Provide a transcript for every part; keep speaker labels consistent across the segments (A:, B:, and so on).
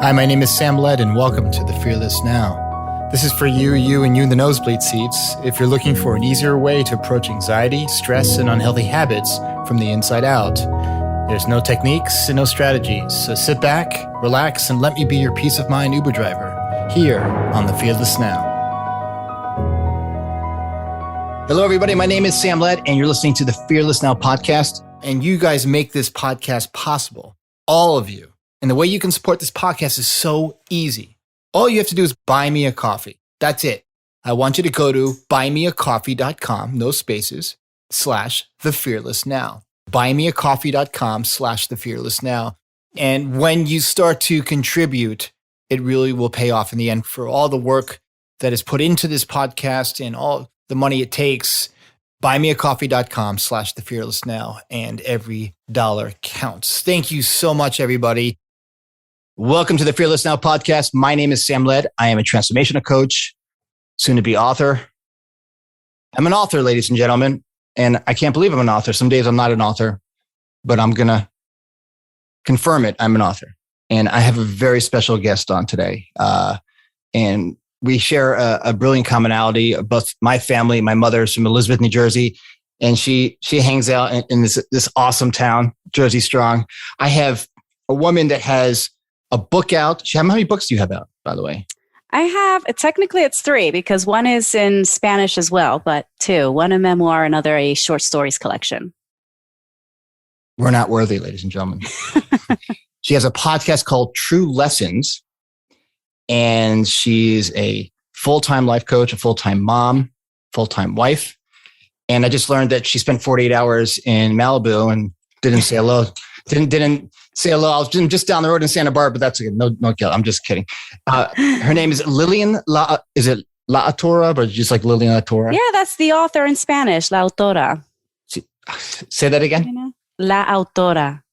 A: Hi, my name is Sam Led, and welcome to The Fearless Now. This is for you and you in the nosebleed seats if you're looking for an easier way to approach anxiety, stress, and unhealthy habits from the inside out. There's no techniques and no strategies, so sit back, relax, and let me be your peace of mind Uber driver here on The Fearless Now. Hello, everybody. My name is Sam Led, and you're listening to the Fearless Now podcast, and you guys make this podcast possible, all of you. And the way you can support this podcast is so easy. All you have to do is buy me a coffee. That's it. I want you to go to buymeacoffee.com, no spaces, /thefearlessnow. Buymeacoffee.com /thefearlessnow. And when you start to contribute, it really will pay off in the end for all the work that is put into this podcast and all the money it takes. Buymeacoffee.com /thefearlessnow. And every dollar counts. Thank you so much, everybody. Welcome to the Fearless Now podcast. My name is Sam Led. I am a transformational coach, soon to be author. I'm an author, ladies and gentlemen, and I can't believe I'm an author. Some days I'm not an author, but I'm going to confirm it. I'm an author. And I have a very special guest on today. And we share a brilliant commonality. Both my family, my mother's from Elizabeth, New Jersey, and she hangs out in this awesome town, Jersey Strong. I have a woman that has a book out. How many books do you have out, by the way?
B: I have, technically it's 3 because one is in Spanish as well, but 2, one a memoir, another a short stories collection.
A: We're not worthy, ladies and gentlemen. She has a podcast called True Lessons, and she's a full-time life coach, a full-time mom, full-time wife. And I just learned that she spent 48 hours in Malibu and didn't say hello. Didn't say hello. I was just down the road in Santa Barbara, but that's okay. No kill. I'm just kidding. Her name is Lillian. Is it La Autora, but just like Lillian Autora?
B: Yeah, that's the author in Spanish, La Autora.
A: Say that again.
B: You know? La Autora.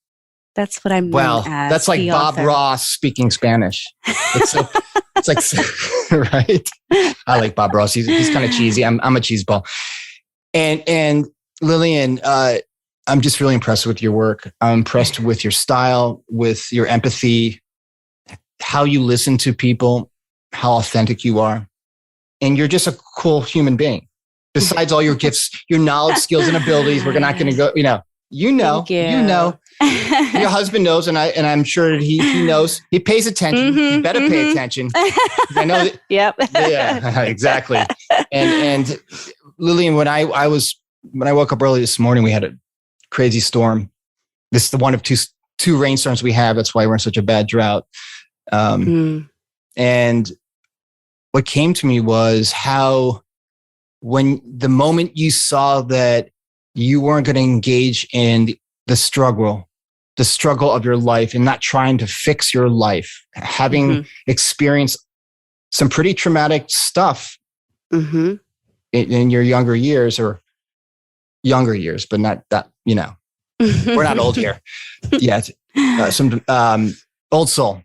B: That's what I'm.
A: Well, that's like Bob
B: author.
A: Ross speaking Spanish. It's like right. I like Bob Ross. He's kind of cheesy. I'm a cheeseball. And Lillian, I'm just really impressed with your work. I'm impressed with your style, with your empathy, how you listen to people, how authentic you are. And you're just a cool human being. Besides all your gifts, your knowledge, skills, and abilities, we're not going to go, you know. Your husband knows, and I'm sure that he knows. He pays attention.
B: Mm-hmm,
A: you better pay attention. I know that,
B: Yep.
A: Yeah, exactly. And Lillian, when I woke up early this morning, we had a crazy storm. This is the one of two rainstorms we have. That's why we're in such a bad drought. And what came to me was how, when the moment you saw that you weren't going to engage in the struggle of your life and not trying to fix your life, having experienced some pretty traumatic stuff in your younger years, but not that, we're not old here yet. Some old soul.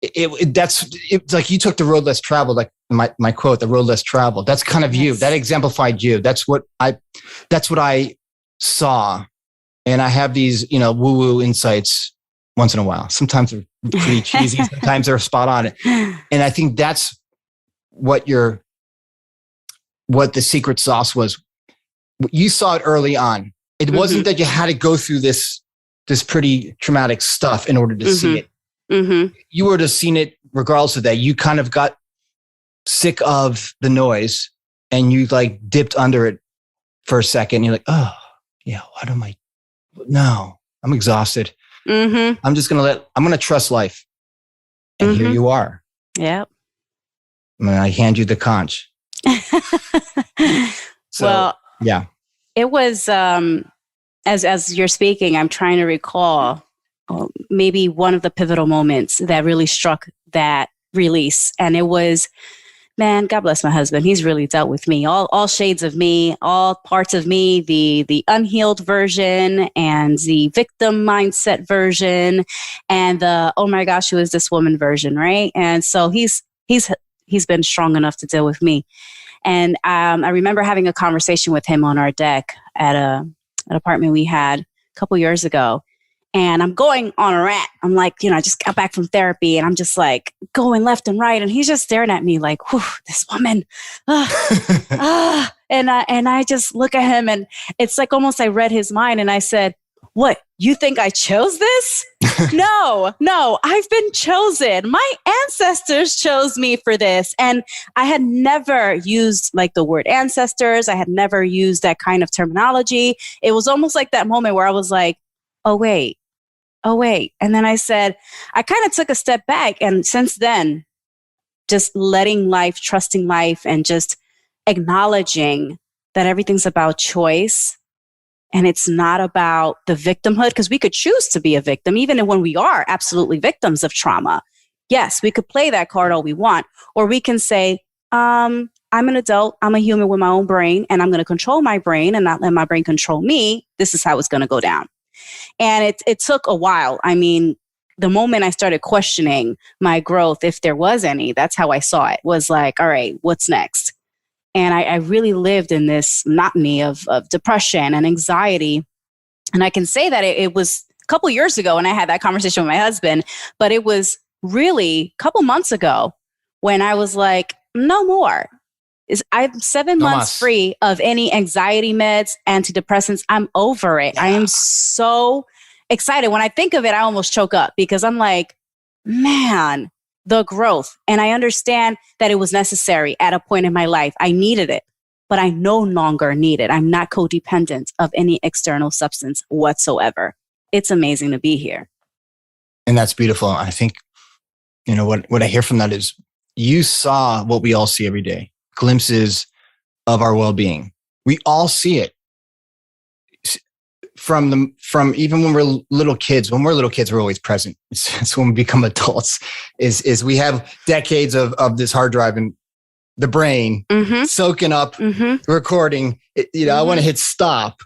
A: It's like you took the road less traveled, like my quote, the road less traveled. That's kind of you. That exemplified you. That's what I saw. And I have these, woo-woo insights once in a while. Sometimes they're pretty cheesy. Sometimes they're spot on. And I think that's what the secret sauce was. You saw it early on. It wasn't that you had to go through this pretty traumatic stuff in order to see it. You would have seen it regardless of that. You kind of got sick of the noise and you like dipped under it for a second. You're like, oh yeah, no, I'm exhausted. I'm going to trust life. And here you are.
B: Yep.
A: I hand you the conch.
B: Well,
A: yeah.
B: It was, as you're speaking, I'm trying to recall maybe one of the pivotal moments that really struck that release. And it was, man, God bless my husband. He's really dealt with me, all shades of me, all parts of me, the unhealed version and the victim mindset version and the, oh my gosh, who is this woman version, right? And so he's been strong enough to deal with me. And I remember having a conversation with him on our deck at an apartment we had a couple years ago. And I'm going on a rant. I'm like, I just got back from therapy and I'm just like going left and right. And he's just staring at me like, whew, this woman. And I just look at him and it's like almost I read his mind and I said, what, you think I chose this? No, I've been chosen. My ancestors chose me for this. And I had never used like the word ancestors. I had never used that kind of terminology. It was almost like that moment where I was like, oh, wait. And then I said, I kind of took a step back. And since then, just letting life, trusting life, and just acknowledging that everything's about choice. And it's not about the victimhood, because we could choose to be a victim, even when we are absolutely victims of trauma. Yes, we could play that card all we want. Or we can say, I'm an adult, I'm a human with my own brain, and I'm going to control my brain and not let my brain control me. This is how it's going to go down. And it took a while. I mean, the moment I started questioning my growth, if there was any, that's how I saw it, was like, all right, what's next? And I really lived in this monotony of depression and anxiety. And I can say that it was a couple years ago when I had that conversation with my husband, but it was really a couple months ago when I was like, no more. I'm 7 months free of any anxiety meds, antidepressants. I'm over it. Yeah. I am so excited. When I think of it, I almost choke up because I'm like, man, the growth. And I understand that it was necessary at a point in my life. I needed it, but I no longer need it. I'm not codependent of any external substance whatsoever. It's amazing to be here.
A: And that's beautiful. I think, what I hear from that is you saw what we all see every day, glimpses of our well-being. We all see it from even when we're little kids. When we're little kids, we're always present. It's when we become adults is we have decades of this hard drive in the brain, soaking up, recording. I want to hit stop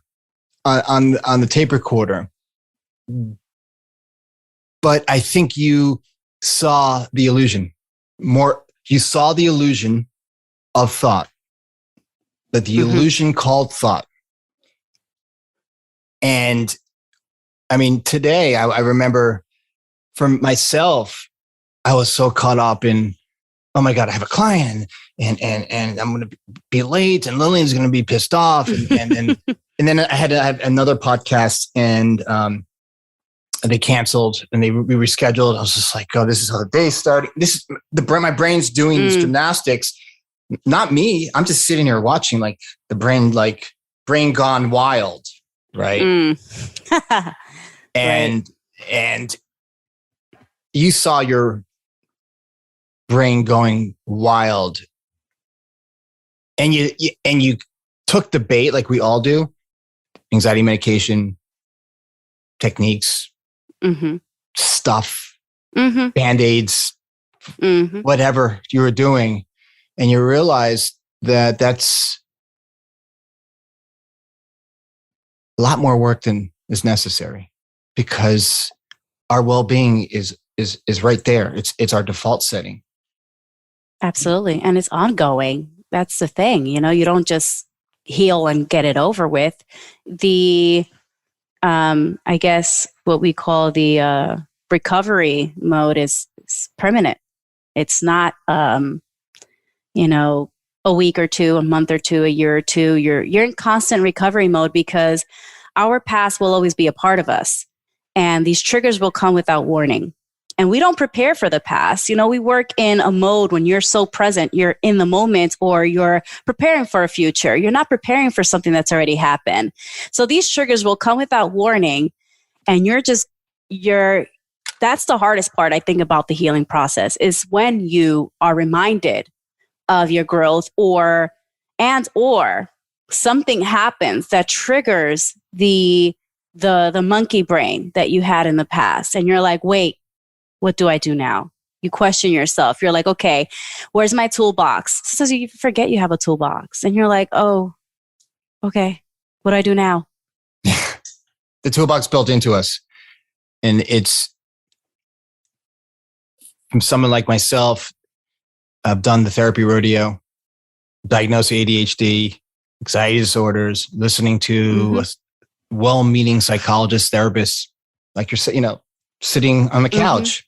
A: on the tape recorder. But I think you saw the illusion more. You saw the illusion of thought, that the illusion called thought. And I mean, today I remember for myself, I was so caught up in, oh my God, I have a client and I'm going to be late and Lillian's going to be pissed off. And then I had to have another podcast and they canceled and we rescheduled. I was just like, oh, this is how the day started. This is my brain's doing these gymnastics. Not me. I'm just sitting here watching like the brain gone wild. Right. And you saw your brain going wild and you took the bait like we all do, anxiety medication, techniques, stuff, Band-Aids, whatever you were doing. And you realized that that's a lot more work than is necessary because our well-being is right there. It's our default setting.
B: Absolutely. And it's ongoing. That's the thing. You don't just heal and get it over with. The, I guess what we call the recovery mode is permanent. It's not, a week or two, a month or two, a year or two. You're in constant recovery mode because our past will always be a part of us. And these triggers will come without warning. And we don't prepare for the past. We work in a mode when you're so present, you're in the moment, or you're preparing for a future. You're not preparing for something that's already happened. So these triggers will come without warning. And that's the hardest part, I think, about the healing process is when you are reminded of your growth or something happens that triggers the monkey brain that you had in the past. And you're like, wait, what do I do now? You question yourself. You're like, okay, where's my toolbox? So you forget you have a toolbox. And you're like, oh, okay, what do I do now?
A: The toolbox built into us. And it's from someone like myself, I've done the therapy rodeo, diagnosed ADHD, anxiety disorders, listening to well-meaning psychologists, therapists, like you're, sitting on the couch,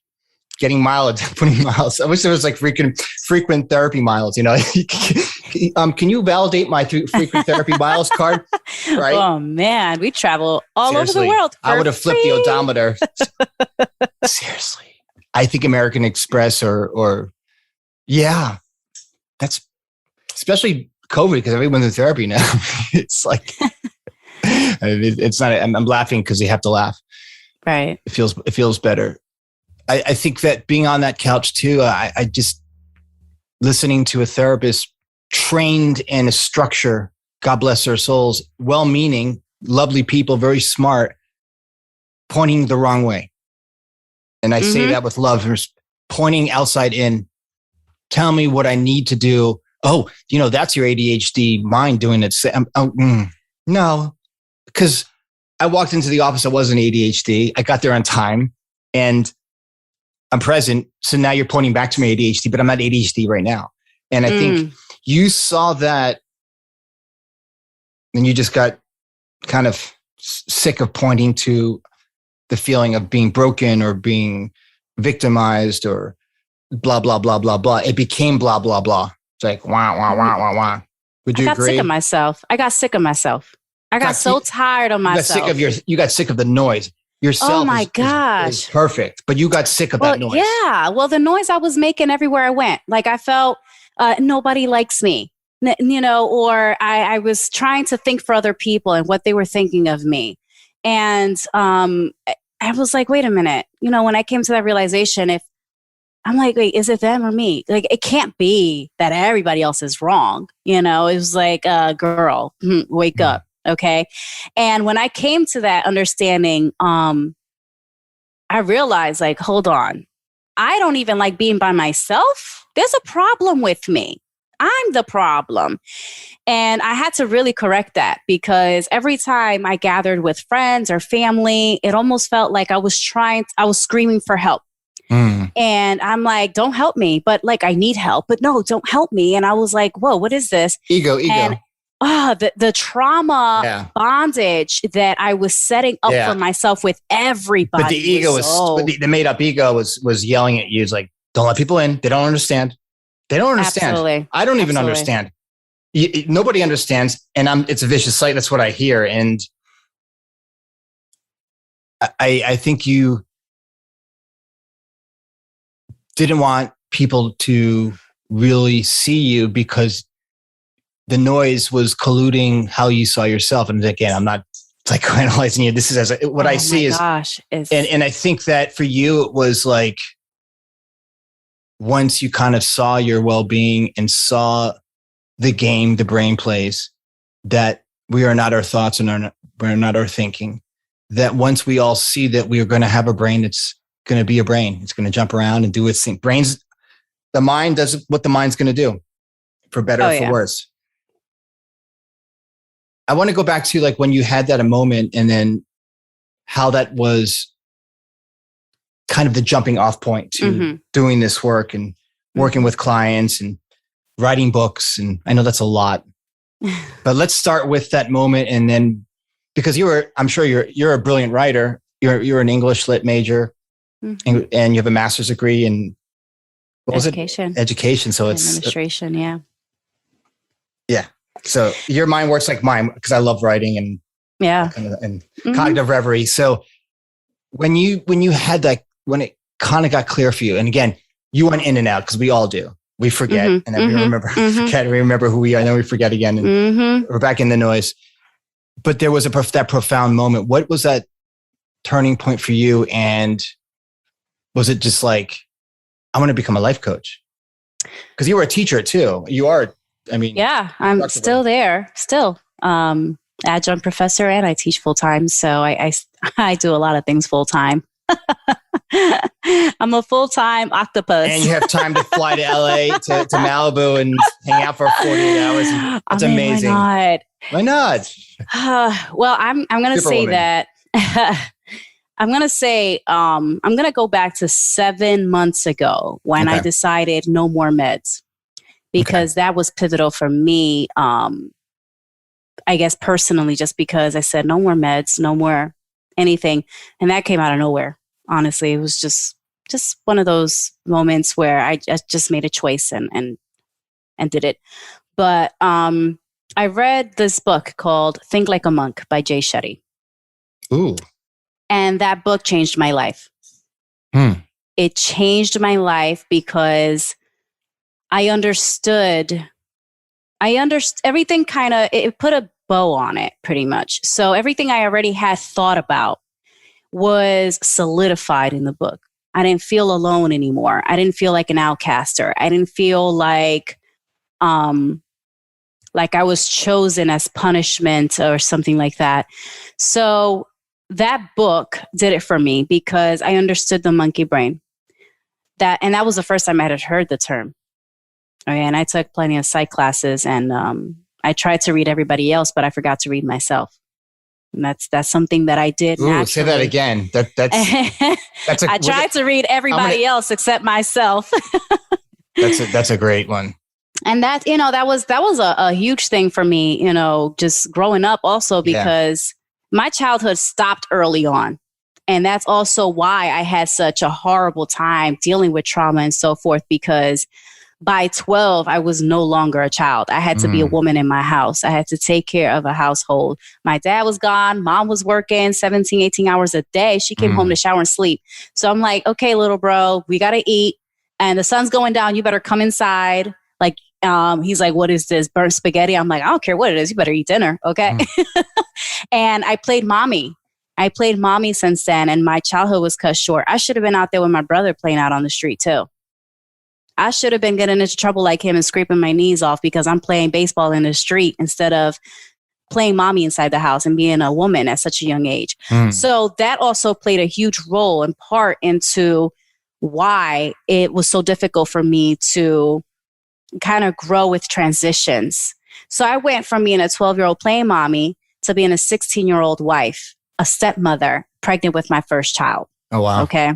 A: getting mileage, putting miles. I wish there was like frequent therapy miles, can you validate my frequent therapy miles card? Right.
B: Oh man, we travel all over the world.
A: I would have flipped the odometer. Seriously. I think American Express or that's especially COVID because everyone's in therapy now. It's like, it's not, I'm laughing because you have to laugh.
B: Right.
A: It feels better. I think that being on that couch too, I just listening to a therapist trained in a structure, God bless their souls, well-meaning, lovely people, very smart, pointing the wrong way. And I say that with love, pointing outside in, tell me what I need to do. Oh, that's your ADHD mind doing it. No, because I walked into the office. I wasn't ADHD. I got there on time and I'm present. So now you're pointing back to my ADHD, but I'm not ADHD right now. And I think you saw that and you just got kind of sick of pointing to the feeling of being broken or being victimized or blah, blah, blah, blah, blah. It became blah, blah, blah. It's like, wah, wah, wah, wah, wah. Would you agree?
B: I got sick of myself. I got so tired of myself.
A: You got sick of the noise. Yourself
B: oh my gosh.
A: Is perfect, but you got sick of that noise.
B: Yeah. Well, the noise I was making everywhere I went. Like I felt nobody likes me, or I was trying to think for other people and what they were thinking of me. And I was like, wait a minute. When I came to that realization, I'm like, wait, is it them or me? Like, it can't be that everybody else is wrong. It was like, girl, wake up. Okay. And when I came to that understanding, I realized like, hold on, I don't even like being by myself. There's a problem with me. I'm the problem. And I had to really correct that because every time I gathered with friends or family, it almost felt like I was screaming for help. And I'm like, don't help me. But like, I need help, but no, don't help me. And I was like, whoa, what is this?
A: Ego.
B: And, the trauma bondage that I was setting up for myself with everybody.
A: But the ego the made up ego was yelling at you. It's like, don't let people in. They don't understand. They don't understand.
B: Absolutely.
A: I don't even understand. Nobody understands. And it's a vicious cycle. That's what I hear. And I think you didn't want people to really see you because the noise was colluding how you saw yourself. And again, I'm not psychoanalyzing you. This is what I see is, and I think that for you, it was like, once you kind of saw your well-being and saw the game the brain plays, that we are not our thoughts and we're not our thinking, that once we all see that we are going to have a brain, it's going to be a brain. It's going to jump around and do its thing. The mind does what the mind's going to do, for better or for worse. I want to go back to like when you had that a moment and then how that was kind of the jumping off point to doing this work and working with clients and writing books. And I know that's a lot, but let's start with that moment. And then, because I'm sure you're a brilliant writer. You're an English lit major and you have a master's degree in education. So it's
B: administration. Yeah.
A: So your mind works like mine because I love writing and cognitive reverie. So when you had that, when it kind of got clear for you, and again, you went in and out because we all do. We forget and then we remember who we are, and then we forget again, and we're back in the noise. But there was that profound moment. What was that turning point for you? And was it just like, I want to become a life coach? Because you were a teacher too. You are. I mean,
B: I'm still there. Still, adjunct professor, and I teach full time. So I do a lot of things full time. I'm a full time octopus,
A: and you have time to fly to LA to Malibu and hang out for 48 hours. That's amazing. Why not?
B: Well, I'm going to say that. I'm going to say I'm going to go back to 7 months ago when I decided no more meds. Because that was pivotal for me, I guess personally, just because I said no more meds, no more anything. And that came out of nowhere. Honestly, it was just one of those moments where I just made a choice and did it. But I read this book called Think Like a Monk by Jay Shetty.
A: Ooh.
B: And that book changed my life. It changed my life because I understood everything it put a bow on it pretty much. So everything I already had thought about was solidified in the book. I didn't feel alone anymore. I didn't feel like an outcaster. I didn't feel like I was chosen as punishment or something like that. So that book did it for me because I understood the monkey brain. And that was the first time I had heard the term. Okay, and I took plenty of psych classes, and I tried to read everybody else, but I forgot to read myself. And that's something that I did.
A: Ooh, say that again. That's
B: I tried to read everybody else except myself.
A: That's a great one.
B: And that was a huge thing for me, just growing up also because my childhood stopped early on. And that's also why I had such a horrible time dealing with trauma and so forth, because by 12, I was no longer a child. I had to be a woman in my house. I had to take care of a household. My dad was gone. Mom was working 17, 18 hours a day. She came home to shower and sleep. So I'm like, okay, little bro, we got to eat. And the sun's going down. You better come inside. Like, he's like, what is this? Burnt spaghetti? I'm like, I don't care what it is. You better eat dinner. Okay. And I played mommy. Since then. And my childhood was cut short. I should have been out there with my brother playing out on the street too. I should have been getting into trouble like him and scraping my knees off because I'm playing baseball in the street instead of playing mommy inside the house and being a woman at such a young age. So that also played a huge role and part into why it was so difficult for me to kind of grow with transitions. So I went from being a 12-year-old playing mommy to being a 16-year-old wife, a stepmother, pregnant with my first child.
A: Oh, wow.
B: Okay.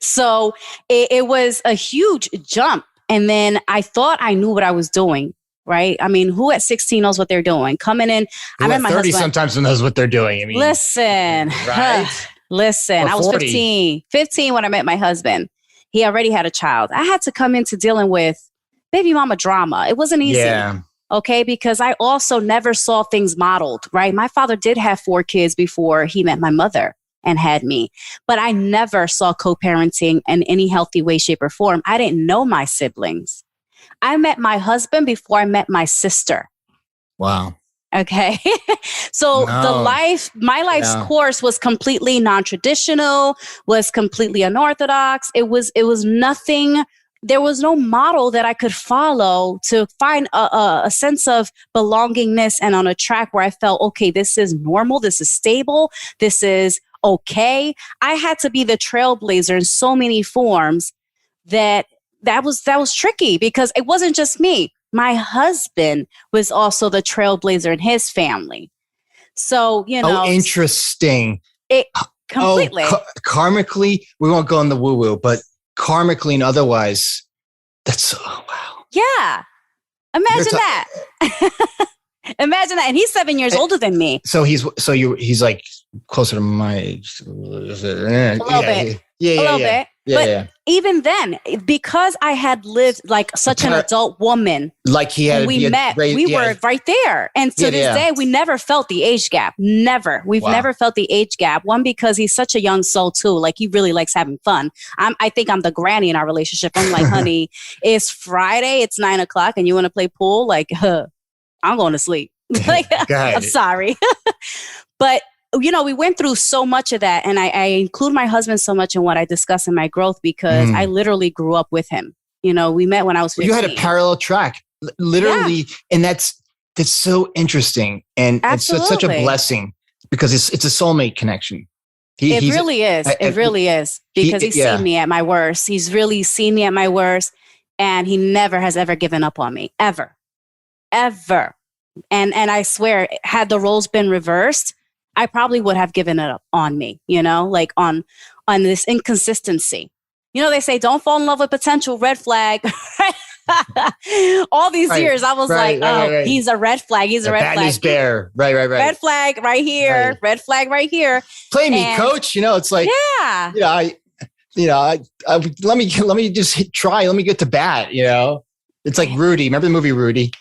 B: So it was a huge jump. And then I thought I knew what I was doing, right? I mean, who at 16 knows what they're doing? Coming in,
A: I met my 30 husband. Sometimes knows what they're doing. I mean,
B: listen,
A: right?
B: Listen, I was 15 when I met my husband. He already had a child. I had to come into dealing with baby mama drama. It wasn't easy.
A: Yeah.
B: Okay. Because I also never saw things modeled, right? My father did have 4 kids before he met my mother and had me, but I never saw co-parenting in any healthy way, shape, or form. I didn't know my siblings. I met my husband before I met my sister.
A: Wow.
B: Okay. So my life's course was completely non-traditional, was completely unorthodox. It was nothing. There was no model that I could follow to find a sense of belongingness and on a track where I felt, okay, this is normal. This is stable. This is okay. I had to be the trailblazer in so many forms that was tricky because it wasn't just me. My husband was also the trailblazer in his family. So,
A: Oh, interesting.
B: It completely.
A: Karmically, we won't go in the woo-woo, but karmically and otherwise, that's, oh, wow.
B: Yeah. Imagine that. Imagine that. And he's 7 years older than me.
A: So he's like closer to my age.
B: A little bit.
A: Yeah.
B: But even then, because I had lived like such an adult woman,
A: like he had,
B: we were right there. And to this day, we never felt the age gap. Never. We've never felt the age gap. One, because he's such a young soul too. Like he really likes having fun. I think I'm the granny in our relationship. I'm like, honey, it's Friday. It's 9:00 and you want to play pool? Like, I'm going to sleep. Like, I'm sorry. But we went through so much of that. And I include my husband so much in what I discuss in my growth because I literally grew up with him. We met when I was 15.
A: You had a parallel track, literally. Yeah. And that's so interesting. And it's such a blessing because it's a soulmate connection.
B: It really is. Because he's seen me at my worst. He's really seen me at my worst. And he never has ever given up on me. Ever. And I swear, had the roles been reversed, I probably would have given it up on me, like on this inconsistency. They say, don't fall in love with potential, red flag. All these
A: Right,
B: years, I was
A: right,
B: like,
A: right, right.
B: he's a red flag. He's a red
A: Bat
B: flag.
A: is bear. Right.
B: Red flag right here.
A: Right.
B: Red flag right here.
A: Play me,
B: And-
A: coach. It's like,
B: Yeah.
A: let me just try. Let me get to bat. It's like Rudy. Remember the movie Rudy?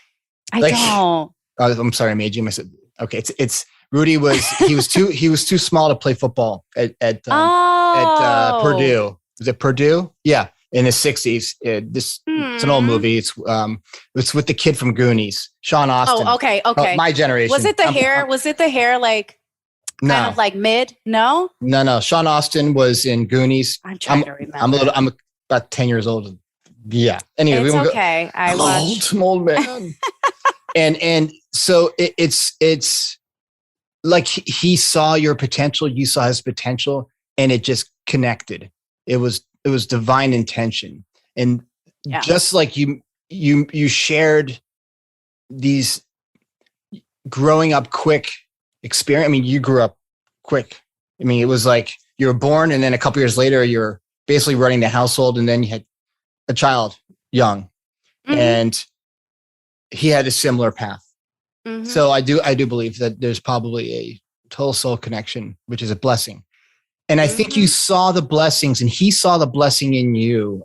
B: I don't.
A: I'm sorry, I made you miss it. Okay, it's Rudy he was too small to play football at Purdue. Was it Purdue? Yeah, in the 60s. It's an old movie. It's with the kid from Goonies, Sean Austin.
B: Oh, okay.
A: My generation.
B: Was it the hair? Was it the hair like kind of like mid? No.
A: No. Sean Austin was in Goonies.
B: I'm trying to remember.
A: I'm about 10 years old. Yeah. Anyway,
B: it's okay.
A: I'm an old man. and so it's like he saw your potential, you saw his potential, and it just connected. It was divine intention. And just like you shared these growing up quick experience. I mean, you grew up quick. I mean, it was like you were born, and then a couple years later, you're basically running the household, and then you had a child young, and he had a similar path. So I do believe that there's probably a total soul connection, which is a blessing. And I think you saw the blessings, and he saw the blessing in you.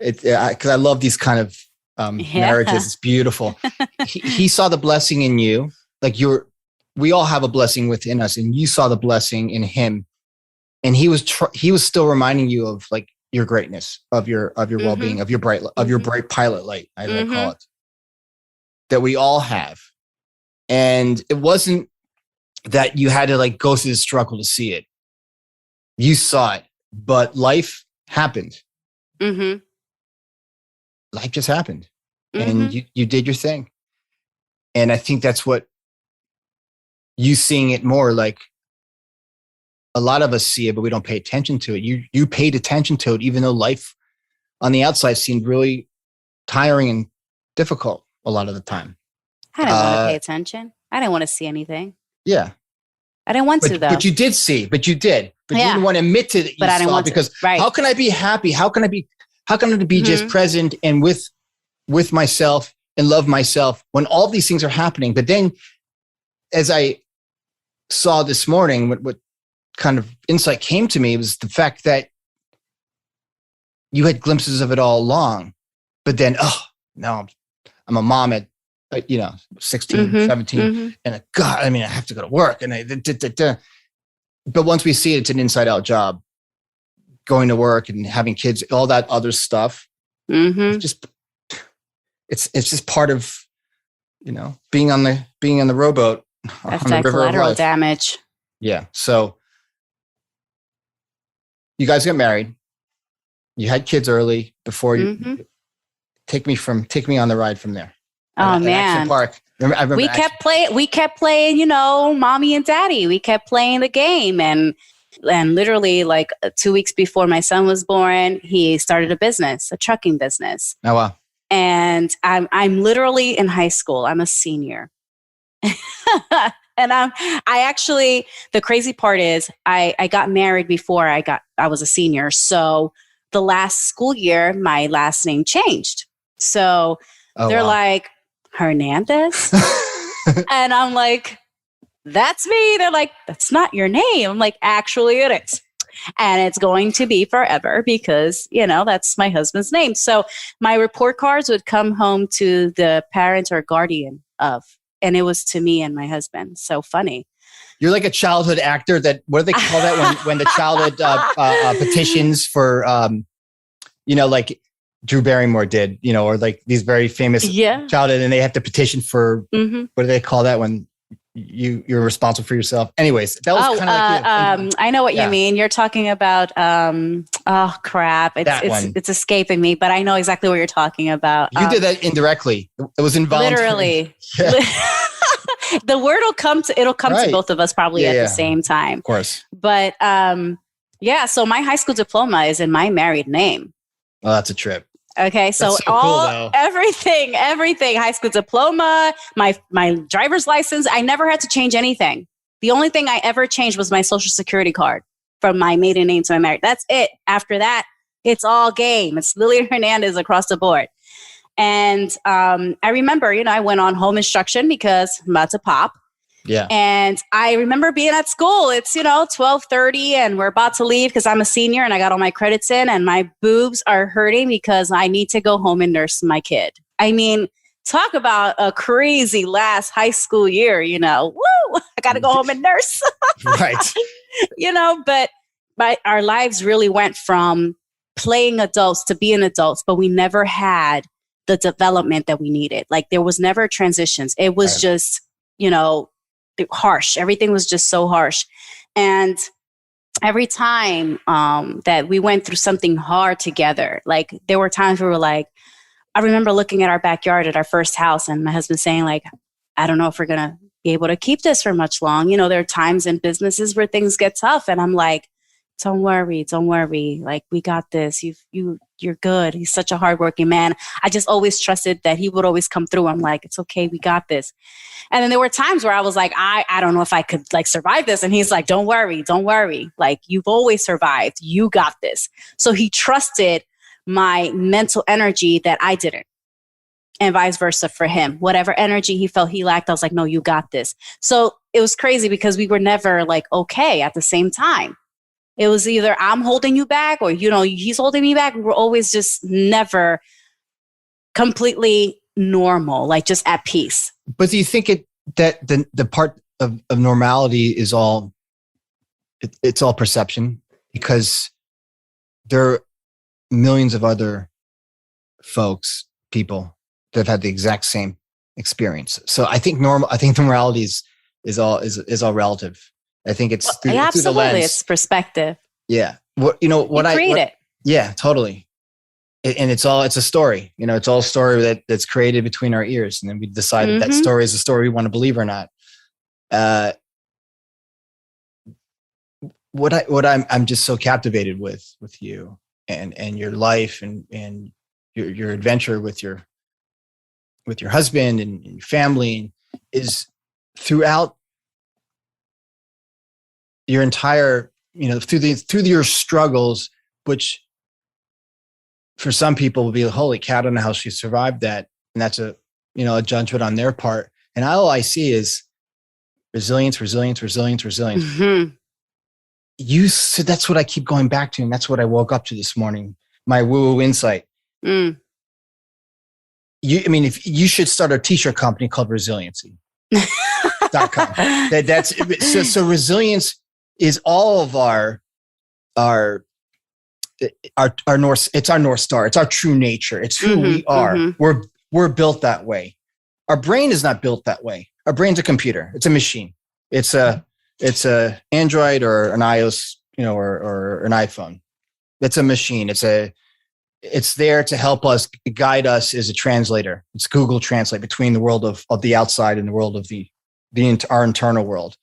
A: Because I love these kind of marriages. It's beautiful. He saw the blessing in you, like we all have a blessing within us, and you saw the blessing in him, and he was still reminding you of like your greatness, of your well-being, of your bright pilot light, I call it, that we all have. And it wasn't that you had to like go through the struggle to see it. You saw it, but life happened. Life just happened, and you did your thing. And I think that's what you seeing it more like. A lot of us see it, but we don't pay attention to it. You paid attention to it, even though life on the outside seemed really tiring and difficult a lot of the time.
B: I didn't want to pay attention. I didn't want to see anything.
A: Yeah.
B: I didn't want to, though.
A: But you did see. But you did. But you didn't want to admit to it. But I didn't want to. Right. How can I be happy? How can I be just present and with myself and love myself when all these things are happening? But then, as I saw this morning, what kind of insight came to me was the fact that you had glimpses of it all along. But then, now I'm a mom at 16, 17, and God, I mean, I have to go to work, and but once we see it, it's an inside out job, going to work and having kids, all that other stuff. It's just part of, being on the rowboat.
B: That's that collateral damage.
A: Yeah. So you guys got married. You had kids early before you take me on the ride from there.
B: Oh, man.
A: Park. I remember
B: we kept playing, mommy and daddy. We kept playing the game. And literally like 2 weeks before my son was born, he started a trucking business.
A: Oh, wow.
B: And I'm literally in high school. I'm a senior. And the crazy part is I got married before I was a senior. So the last school year, my last name changed. So they're like, Hernandez? And I'm like, that's me. They're like, that's not your name. I'm like, actually it is. And it's going to be forever because, that's my husband's name. So my report cards would come home to the parent or guardian of, and it was to me and my husband. So funny.
A: You're like a childhood actor what do they call that when the childhood petitions for, like Drew Barrymore did, or like these very famous childhood, and they have to petition for, what do they call that when you're responsible for yourself? Anyways, that was kind of like
B: I know what you mean. You're talking about, oh crap. It's escaping me, but I know exactly what you're talking about.
A: You did that indirectly. It was involuntary.
B: Literally. The word will come to both of us probably at the same time.
A: Of course.
B: But so my high school diploma is in my married name.
A: Oh, that's a trip.
B: Okay, so everything, high school diploma, my driver's license, I never had to change anything. The only thing I ever changed was my social security card from my maiden name to my married. That's it. After that, It's all game. It's Lillian Hernandez across the board. And I remember, I went on home instruction because I'm about to pop.
A: Yeah.
B: And I remember being at school. It's, 12:30 and we're about to leave because I'm a senior and I got all my credits in and my boobs are hurting because I need to go home and nurse my kid. I mean, talk about a crazy last high school year, woo, I got to go home and nurse.
A: Right.
B: But our lives really went from playing adults to being adults, but we never had the development that we needed. Like there was never transitions. It was just, harsh. Everything was just so harsh. And every time that we went through something hard together, like there were times we were like, I remember looking at our backyard at our first house and my husband saying like, I don't know if we're going to be able to keep this for much long. There are times in businesses where things get tough. And I'm like, don't worry. Like we got this. You're good. He's such a hardworking man. I just always trusted that he would always come through. I'm like, it's okay. We got this. And then there were times where I was like, I don't know if I could like survive this. And he's like, don't worry. Like you've always survived. You got this. So he trusted my mental energy that I didn't. And vice versa for him. Whatever energy he felt he lacked, I was like, no, you got this. So it was crazy because we were never like, okay at the same time. It was either I'm holding you back or, he's holding me back. We were always just never completely normal, like just at peace.
A: But do you think that the part of normality is all, it's all perception? Because there are millions of other people that have had the exact same experience. So I think normality is all relative. I think it's through the lens.
B: It's perspective.
A: Yeah. I
B: create it.
A: Yeah, totally. And it's a story, it's all a story that's created between our ears. And then we decide that story is a story we want to believe or not. What I'm just so captivated with you and your life and your adventure with your husband and your family is throughout your entire, through your struggles, which for some people will be, holy cow, I don't know how she survived that. And that's a judgment on their part. And all I see is resilience.
B: Mm-hmm.
A: You said that's what I keep going back to. And that's what I woke up to this morning. My woo-woo insight.
B: Mm.
A: If you should start a t-shirt company called Resiliency.com. So resilience is all of our north. It's our North Star. It's our true nature. It's who we are. Mm-hmm. We're built that way. Our brain is not built that way. Our brain's a computer. It's a machine. It's a Android or an iOS, or an iPhone. It's a machine. It's there to help us, guide us as a translator. It's Google Translate between the world of the outside and the world of our internal world.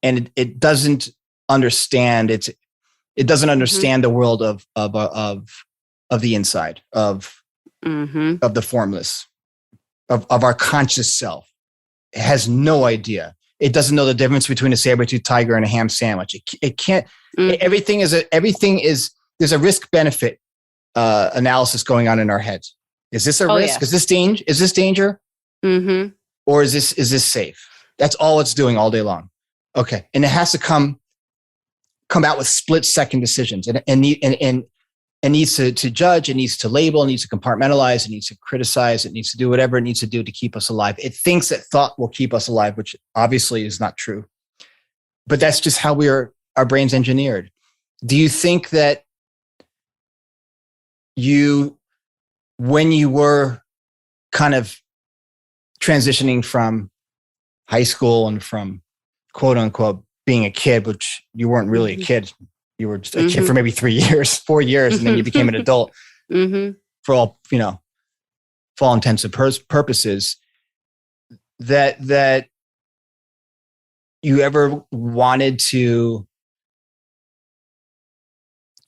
A: And it doesn't understand. It doesn't understand the world of the inside, of the formless, of our conscious self. It has no idea. It doesn't know the difference between a saber-toothed tiger and a ham sandwich. It can't. Everything is. There's a risk benefit analysis going on in our heads. Is this a risk? Yeah. Is this danger? Is this danger?
B: Mm-hmm.
A: Or is this safe? That's all it's doing all day long. Okay, and it has to come out with split-second decisions, and needs to judge, it needs to label, it needs to compartmentalize, it needs to criticize, it needs to do whatever it needs to do to keep us alive. It thinks that thought will keep us alive, which obviously is not true. But that's just how our brain's engineered. Do you think that when you were kind of transitioning from high school and from quote unquote being a kid, which you weren't really a kid, you were just a kid for maybe 4 years, and then you became an adult for all intents and purposes, that you ever wanted to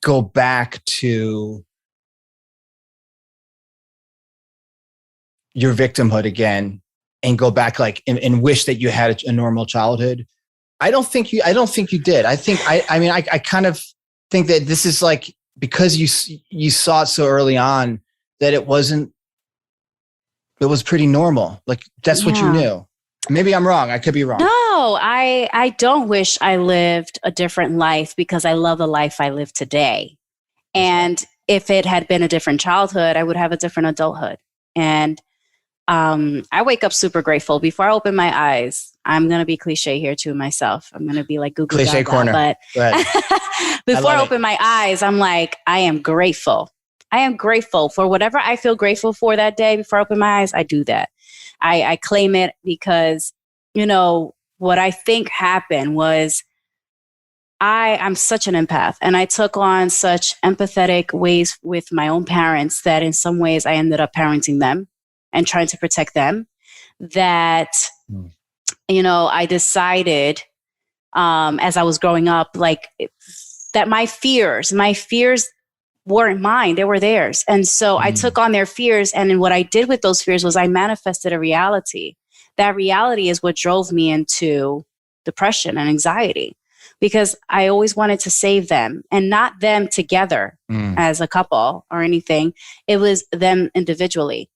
A: go back to your victimhood again and go back and wish that you had a normal childhood? I don't think you did. I kind of think that this is like because you saw it so early on that it was pretty normal. Like that's what you knew. Maybe I'm wrong. I could be wrong.
B: No, I don't wish I lived a different life because I love the life I live today. And if it had been a different childhood, I would have a different adulthood. And I wake up super grateful. Before I open my eyes, I'm going to be cliche here to myself. I'm going to be like Google
A: cliche
B: Gaga,
A: corner.
B: But before I open my eyes, I'm like, I am grateful. I am grateful for whatever I feel grateful for that day. Before I open my eyes, I do that. I claim it because, what I think happened was I'm such an empath, and I took on such empathetic ways with my own parents that in some ways I ended up parenting them and trying to protect them, that, I decided as I was growing up, like that my fears weren't mine, they were theirs. And so I took on their fears. And then what I did with those fears was I manifested a reality. That reality is what drove me into depression and anxiety, because I always wanted to save them, and not them together as a couple or anything. It was them individually,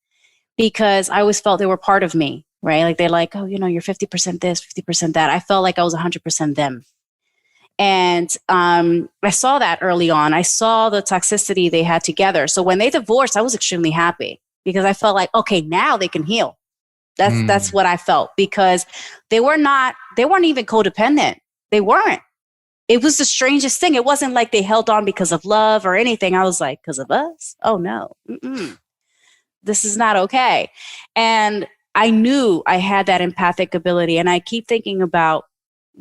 B: because I always felt they were part of me, right? Like they're like, oh, you're 50% this, 50% that. I felt like I was 100% them. And I saw that early on. I saw the toxicity they had together. So when they divorced, I was extremely happy because I felt like, okay, now they can heal. That's what I felt, because they weren't even codependent. They weren't. It was the strangest thing. It wasn't like they held on because of love or anything. I was like, because of us? Oh no. This is not okay. And I knew I had that empathic ability. And I keep thinking about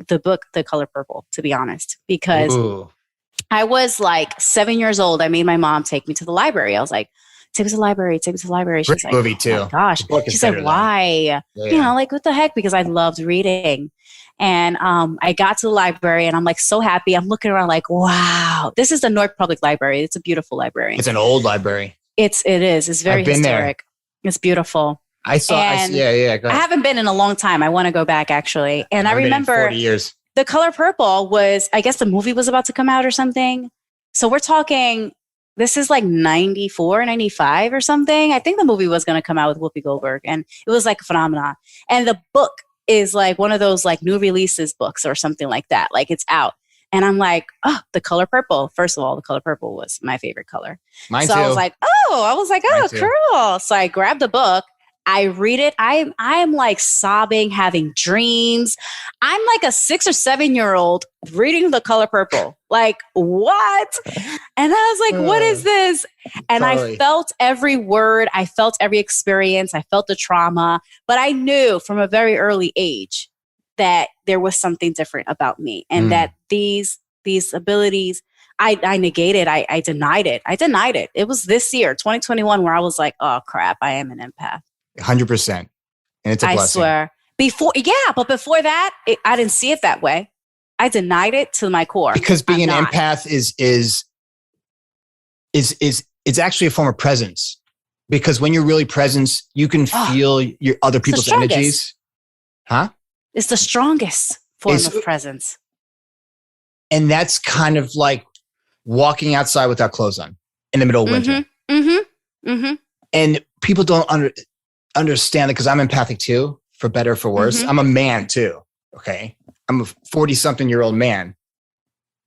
B: the book, The Color Purple, to be honest, because I was like 7 years old. I made my mom take me to the library. I was like, take me to the library, take me to the library. She's like,
A: movie too.
B: Oh my gosh. She's like, why?
A: Yeah.
B: Like what the heck? Because I loved reading. And I got to the library and I'm like so happy. I'm looking around like, wow, this is the Newark Public Library. It's a beautiful library.
A: It's an old library.
B: It is. It's very historic. It's beautiful.
A: I saw. Go ahead.
B: I haven't been in a long time. I want to go back actually. And I remember
A: 40 years.
B: The Color Purple was, I guess the movie was about to come out or something. So we're talking, this is like 94, 95 or something. I think the movie was going to come out with Whoopi Goldberg, and it was like a phenomenon. And the book is like one of those like new releases books or something like that. Like it's out. And I'm like, oh, The Color Purple. First of all, The Color Purple was my favorite color.
A: Mine
B: so
A: too.
B: I was like, cool. So I grabbed the book. I read it. I'm like sobbing, having dreams. I'm like a 6 or 7 year old reading The Color Purple. Like, what? And I was like, what is this? And totally. I felt every word. I felt every experience. I felt the trauma. But I knew from a very early age that there was something different about me, and that these abilities, I negated. I denied it. It was this year, 2021, where I was like, oh crap, I am an empath.
A: 100%. And it's a blessing.
B: I swear. But before that, I didn't see it that way. I denied it to my core.
A: Because being an empath is it's actually a form of presence. Because when you're really present, you can feel your other people's energies. Huh?
B: It's the strongest form of presence.
A: And that's kind of like walking outside without clothes on in the middle of winter. And people don't understand it, because I'm empathic too, for better or for worse. I'm a man too. Okay. I'm a 40-something-year-old man,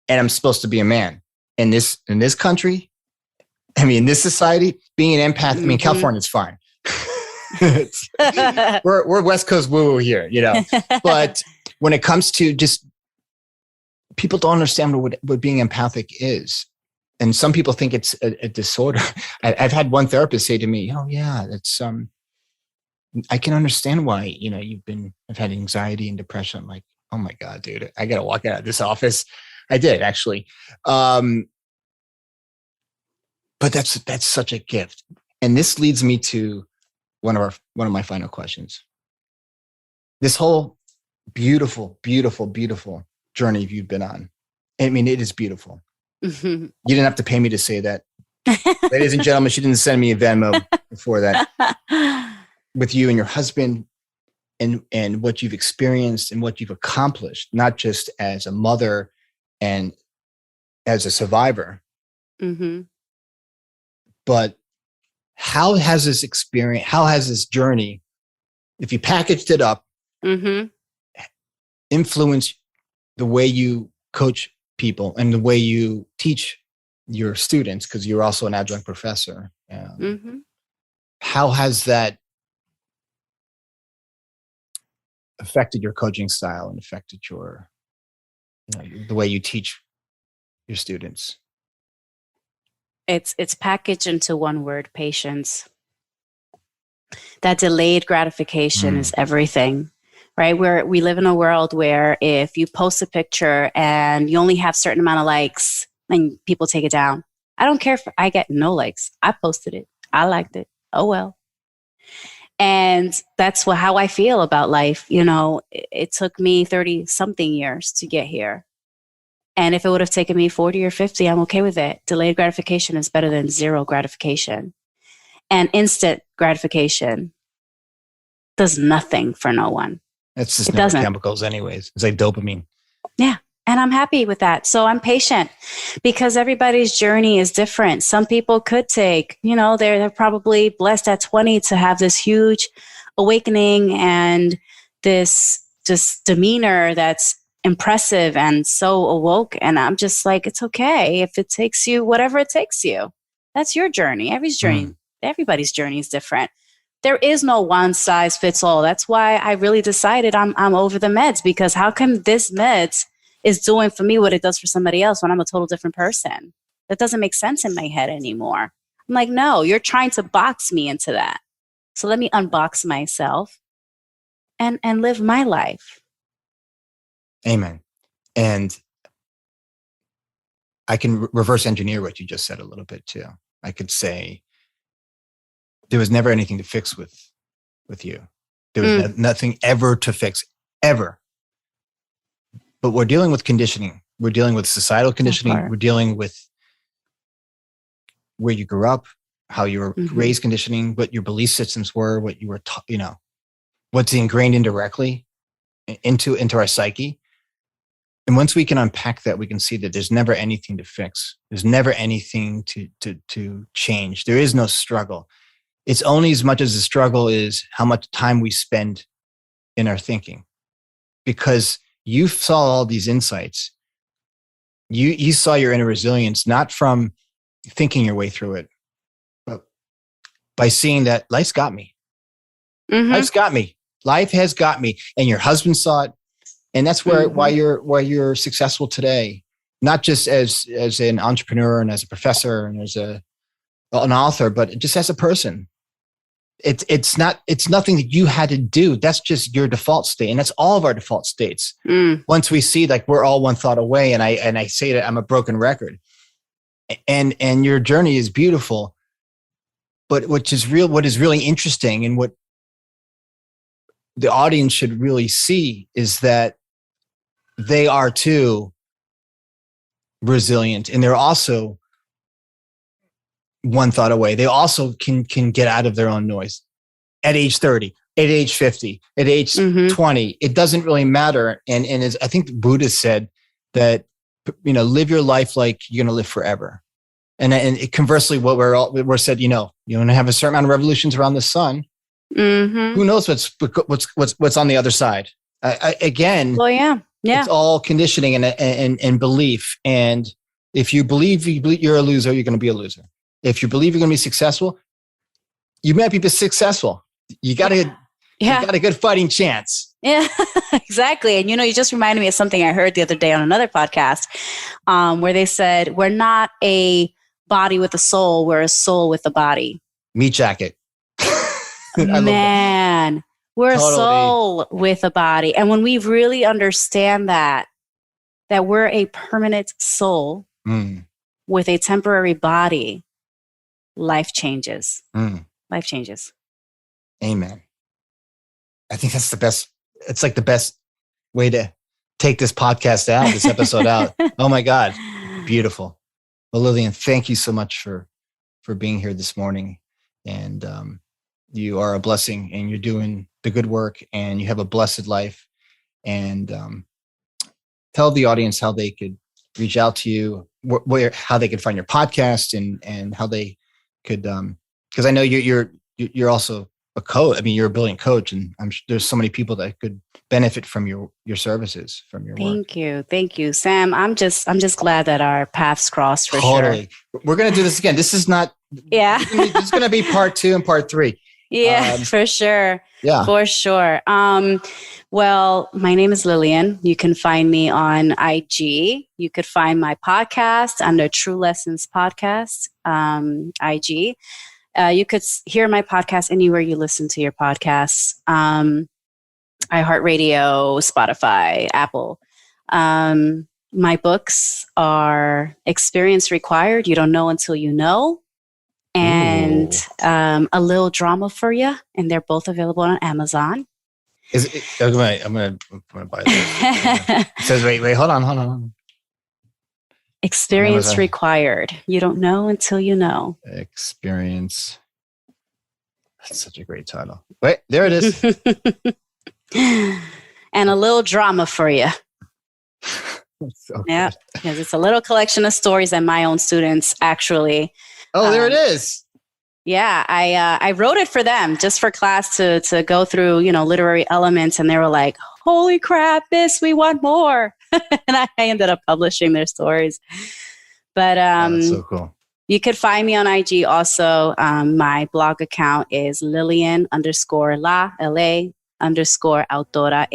A: and I'm supposed to be a man in this country. I mean, in this society, being an empath, I mean, California's fine. we're West Coast woo-woo here, but when it comes to just people don't understand what being empathic is. And some people think it's a disorder. I've had one therapist say to me, oh yeah, that's, I can understand why, I've had anxiety and depression. I'm like, oh my God, dude, I got to walk out of this office. I did actually. But that's such a gift. And this leads me to one of my final questions. This whole beautiful, beautiful, beautiful journey you've been on. I mean, it is beautiful. You didn't have to pay me to say that. Ladies and gentlemen, she didn't send me a Venmo before that. With you and your husband, and what you've experienced and what you've accomplished, not just as a mother and as a survivor,
B: Mm-hmm.
A: But how has this journey, if you packaged it up,
B: Mm-hmm.
A: influenced the way you coach people and the way you teach your students? Because you're also an adjunct professor.
B: Mm-hmm.
A: How has that affected your coaching style and affected your, the way you teach your students?
B: It's packaged into one word: patience. That delayed gratification is everything, right? We live in a world where if you post a picture and you only have a certain amount of likes, then people take it down. I don't care if I get no likes. I posted it. I liked it. Oh well. And that's how I feel about life. It took me 30 something years to get here. And if it would have taken me 40 or 50, I'm okay with it. Delayed gratification is better than zero gratification. And instant gratification does nothing for no one.
A: It's just
B: It doesn't.
A: neurochemicals anyways. It's like dopamine.
B: Yeah. And I'm happy with that. So I'm patient because everybody's journey is different. Some people could take, they're probably blessed at 20 to have this huge awakening and this just demeanor that's impressive and so awoke. And I'm just like, it's okay if it takes you whatever it takes you. That's your journey. Everybody's journey is different. There is no one size fits all. That's why I really decided I'm over the meds, because how come this meds is doing for me what it does for somebody else when I'm a total different person? That doesn't make sense in my head anymore. I'm like, no, you're trying to box me into that. So let me unbox myself and live my life.
A: Amen. And I can reverse engineer what you just said a little bit too. I could say there was never anything to fix with you. There was nothing ever to fix, ever. But we're dealing with conditioning. We're dealing with societal conditioning. We're dealing with where you grew up, how you were raised, conditioning, what your belief systems were, what you were taught, what's ingrained indirectly into our psyche. And once we can unpack that, we can see that there's never anything to fix. There's never anything to change. There is no struggle. It's only as much as the struggle is how much time we spend in our thinking. Because you saw all these insights. You saw your inner resilience, not from thinking your way through it, but by seeing that life's got me. Life's got me. Life has got me. And your husband saw it. And that's why you're successful today, not just as an entrepreneur and as a professor and as an author, but just as a person. It's nothing that you had to do. That's just your default state, and that's all of our default states. Once we see like we're all one thought away, and I say that I'm a broken record, and your journey is beautiful, but what is really interesting, and what the audience should really see is that they are too resilient, and they're also one thought away. They also can get out of their own noise at age 30, at age 50, at age 20. It doesn't really matter. And as I think Buddha said that, live your life like you're going to live forever. And conversely, what we're said, you want to have a certain amount of revolutions around the sun. Who knows what's on the other side? Again,
B: well, yeah.
A: It's all conditioning and belief. And if you believe you're a loser, you're going to be a loser. If you believe you're going to be successful, you might be successful. You got a good fighting chance.
B: Yeah, exactly. And you just reminded me of something I heard the other day on another podcast, where they said we're not a body with a soul; we're a soul with a body.
A: Meat jacket.
B: Man, we're totally. A soul with a body, and when we really understand that we're a permanent soul with a temporary body, life changes. Life changes.
A: Amen. I think that's the best. It's like the best way to take this podcast out, this episode out. Oh my God. Beautiful. Well, Lillian, thank you so much for being here this morning. And you are a blessing, and you're doing the good work, and you have a blessed life. And tell the audience how they could reach out to you, how they could find your podcast and how they could, because I know you're also a coach. I mean, you're a brilliant coach, and I'm sure there's so many people that could benefit from your services, from your work.
B: Thank you, Sam. I'm just glad that our paths crossed for
A: Totally.
B: sure.
A: We're gonna do this again. This is not.
B: Yeah.
A: This is gonna be part 2 and part 3.
B: Yeah, for sure.
A: Yeah,
B: for sure. Well, my name is Lillian. You can find me on IG. You could find my podcast under True Lessons Podcast, IG. You could hear my podcast anywhere you listen to your podcasts. iHeartRadio, Spotify, Apple. My books are Experience Required. You don't know until you know. And a Lil Drama for you. And they're both available on Amazon.
A: I'm gonna buy this. It says, wait, hold on.
B: Experience Required. You don't know until you know. Experience.
A: That's such a great title. Wait, there it is.
B: And a Lil Drama for you.
A: So
B: yeah, because it's a little collection of stories that my own students actually.
A: Oh, there it is.
B: Yeah, I wrote it for them just for class to go through, literary elements, and they were like, "Holy crap, we want more!" And I ended up publishing their stories. But
A: that's so cool.
B: You could find me on IG also. My blog account is Lillian_la LA_autora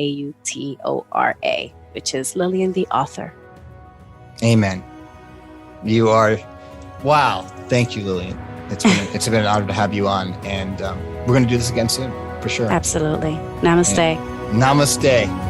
B: AUTORA, which is Lillian the author.
A: Amen. You are. Wow. Thank you, Lillian. It's been an honor to have you on, and we're going to do this again soon, for sure.
B: Absolutely. Namaste.
A: Namaste.